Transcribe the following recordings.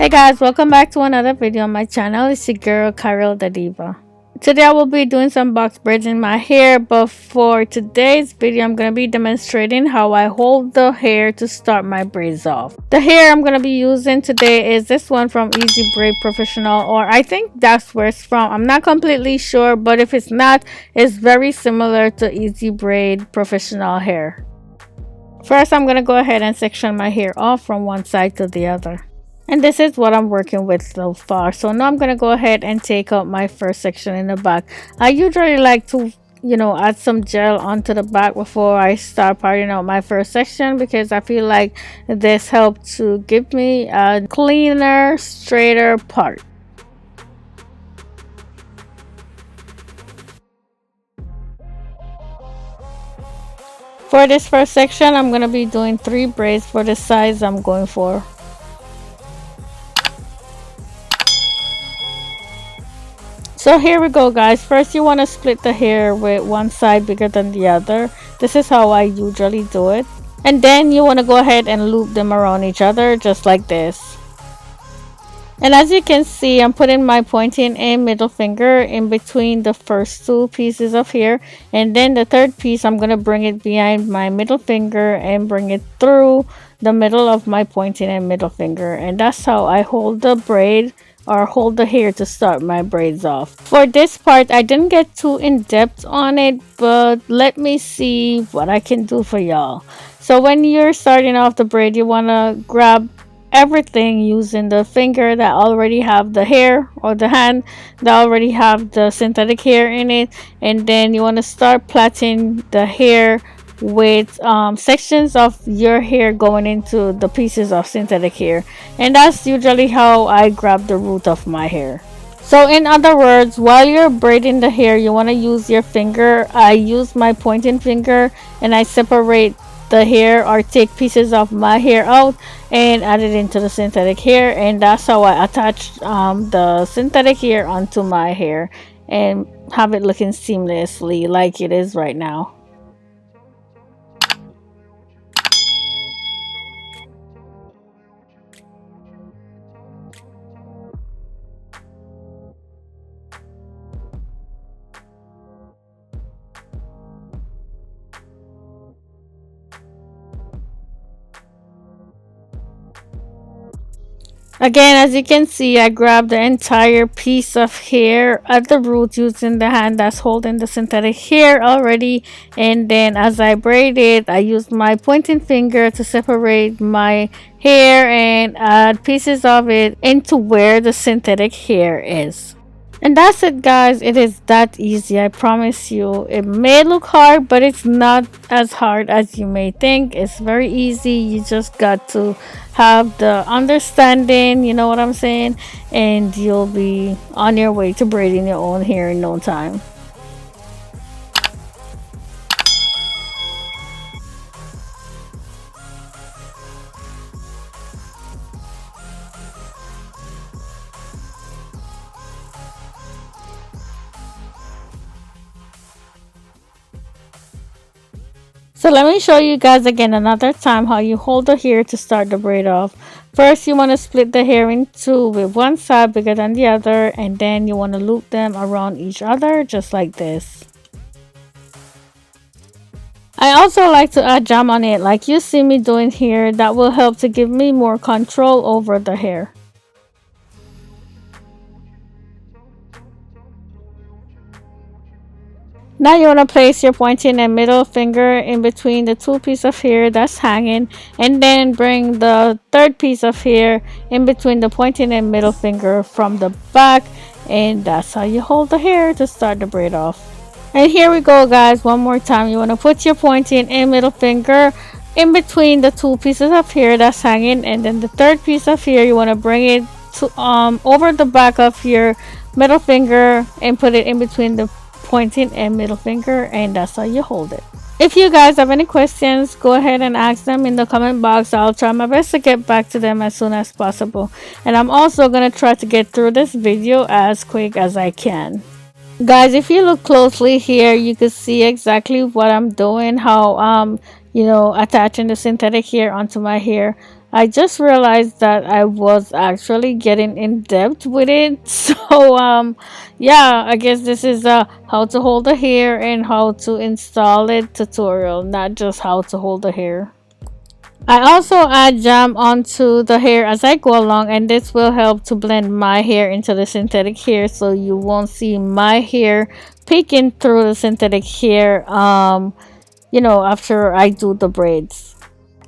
Hey guys, welcome back to another video on my channel. It's your girl Karrill DaDiva. Today I will be doing some box braids in my hair, but for today's video I'm going to be demonstrating how I hold the hair to start my braids off. The hair I'm going to be using today is this one from Easy Braid Professional, or I think that's where it's from. I'm not completely sure, but if it's not, it's very similar to Easy Braid Professional hair. First I'm going to go ahead and section my hair off from one side to the other. And this is what I'm working with so far. So now I'm going to go ahead and take out my first section in the back. I usually like to, add some gel onto the back before I start parting out my first section, because I feel like this helps to give me a cleaner, straighter part. For this first section, I'm going to be doing 3 braids for the size I'm going for. So here we go, guys. First you want to split the hair with one side bigger than the other. This is how I usually do it. And then you want to go ahead and loop them around each other just like this. And as you can see, I'm putting my pointing and middle finger in between the first 2 pieces of hair, and then the third piece I'm going to bring it behind my middle finger and bring it through the middle of my pointing and middle finger. And that's how I hold the braid, or hold the hair to start my braids off. For this part I didn't get too in depth on it, but let me see what I can do for y'all. So when you're starting off the braid, you want to grab everything using the finger that already have the hair, or the hand that already have the synthetic hair in it, and then you want to start plaiting the hair with sections of your hair going into the pieces of synthetic hair. And that's usually how I grab the root of my hair. So in other words, while you're braiding the hair, you want to use your finger. I use my pointing finger and I separate the hair, or take pieces of my hair out and add it into the synthetic hair, and that's how I attach the synthetic hair onto my hair and have it looking seamlessly like it is right now. Again, as you can see, I grabbed the entire piece of hair at the root using the hand that's holding the synthetic hair already. And then as I braid it, I used my pointing finger to separate my hair and add pieces of it into where the synthetic hair is. And that's it, guys. It is that easy, I promise you. It may look hard, but it's not as hard as you may think. It's very easy. You just got to have the understanding, you know what I'm saying, and you'll be on your way to braiding your own hair in no time. So let me show you guys again another time how you hold the hair to start the braid off. First you want to split the hair in 2 with one side bigger than the other, and then you want to loop them around each other just like this. I also like to add jam on it like you see me doing here. That will help to give me more control over the hair. Now you want to place your pointing and middle finger in between the 2 pieces of hair that's hanging, and then bring the third piece of hair in between the pointing and middle finger from the back, and that's how you hold the hair to start the braid off. And here we go, guys, one more time. You want to put your pointing and middle finger in between the 2 pieces of hair that's hanging, and then the third piece of hair you want to bring it to over the back of your middle finger and put it in between the pointing and middle finger, and that's how you hold it. If you guys have any questions, go ahead and ask them in the comment box. I'll try my best to get back to them as soon as possible, and I'm also gonna try to get through this video as quick as I can. Guys, if you look closely here, you can see exactly what I'm doing, how attaching the synthetic hair onto my hair, I just realized that I was actually getting in depth with it. So yeah, I guess this is how to hold the hair and how to install it tutorial, not just how to hold the hair. I also add jam onto the hair as I go along, and this will help to blend my hair into the synthetic hair, so you won't see my hair peeking through the synthetic hair after I do the braids.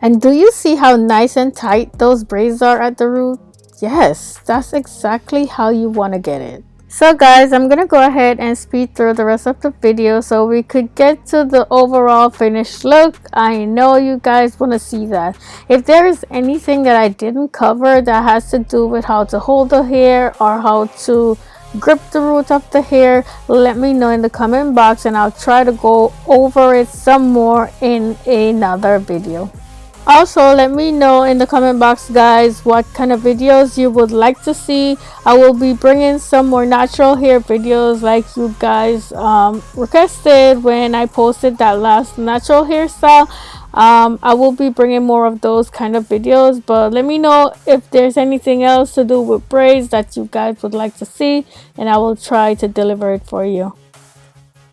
And do you see how nice and tight those braids are at the root? Yes, that's exactly how you want to get it. So guys, I'm gonna go ahead and speed through the rest of the video so we could get to the overall finished look. I know you guys want to see that. If there is anything that I didn't cover that has to do with how to hold the hair or how to grip the root of the hair, let me know in the comment box and I'll try to go over it some more in another video. Also, let me know in the comment box, guys, what kind of videos you would like to see. I will be bringing some more natural hair videos like you guys requested when I posted that last natural hairstyle. I will be bringing more of those kind of videos, but let me know if there's anything else to do with braids that you guys would like to see, and I will try to deliver it for you.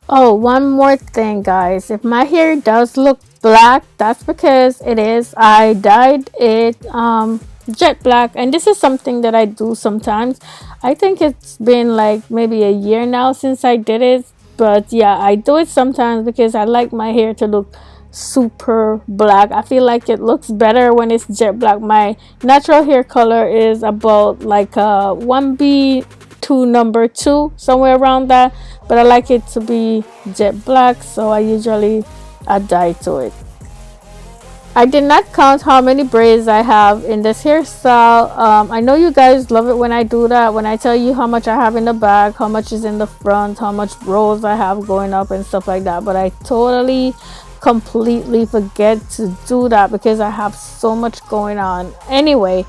Oh, one more thing, guys. If my hair does look black, that's because it is. I dyed it jet black, and this is something that I do sometimes. I think it's been like maybe a year now since I did it, but yeah, I do it sometimes because I like my hair to look super black. I feel like it looks better when it's jet black. My natural hair color is about like a 1B to number 2, somewhere around that, but I like it to be jet black, so I usually add dye to it. I did not count how many braids I have in this hairstyle. I know you guys love it when I do that, when I tell you how much I have in the back, how much is in the front, how much rows I have going up and stuff like that, but I totally completely forget to do that because I have so much going on. Anyway,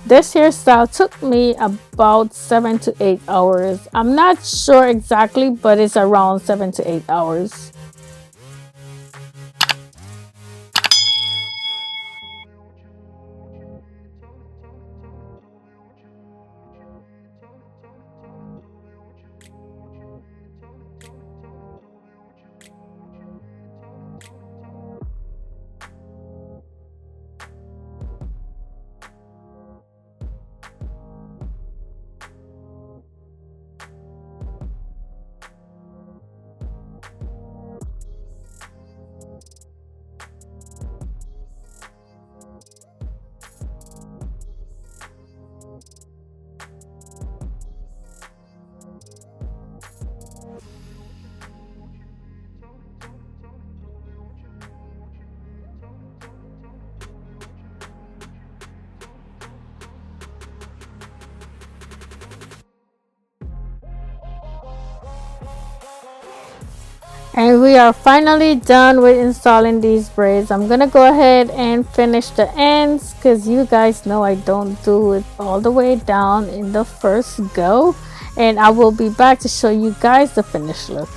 this hairstyle took me about 7 to 8 hours. I'm not sure exactly, but it's around 7 to 8 hours. And we are finally done with installing these braids. I'm gonna go ahead and finish the ends because you guys know I don't do it all the way down in the first go, and I will be back to show you guys the finished look.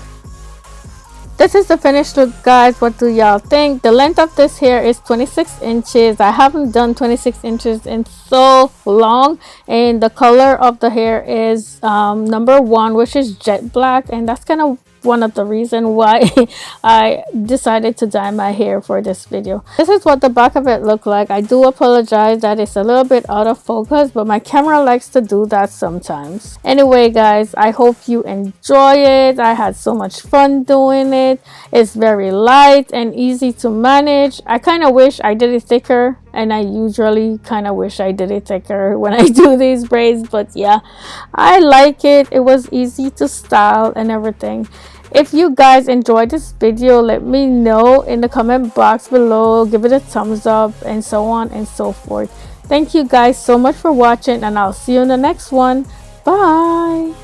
This is the finished look, guys. What do y'all think? The length of this hair is 26 inches. I haven't done 26 inches in so long, and the color of the hair is number 1, which is jet black, and that's kind of one of the reason why I decided to dye my hair for this video. This is what the back of it looked like. I do apologize that it's a little bit out of focus, but my camera likes to do that sometimes. Anyway, guys, I hope you enjoy it. I had so much fun doing it. It's very light and easy to manage. I kind of wish I did it thicker, and I usually kind of wish I did it thicker when I do these braids, but yeah, I like it. It was easy to style and everything. If you guys enjoyed this video, let me know in the comment box below. Give it a thumbs up and so on and so forth. Thank you guys so much for watching, and I'll see you in the next one. Bye.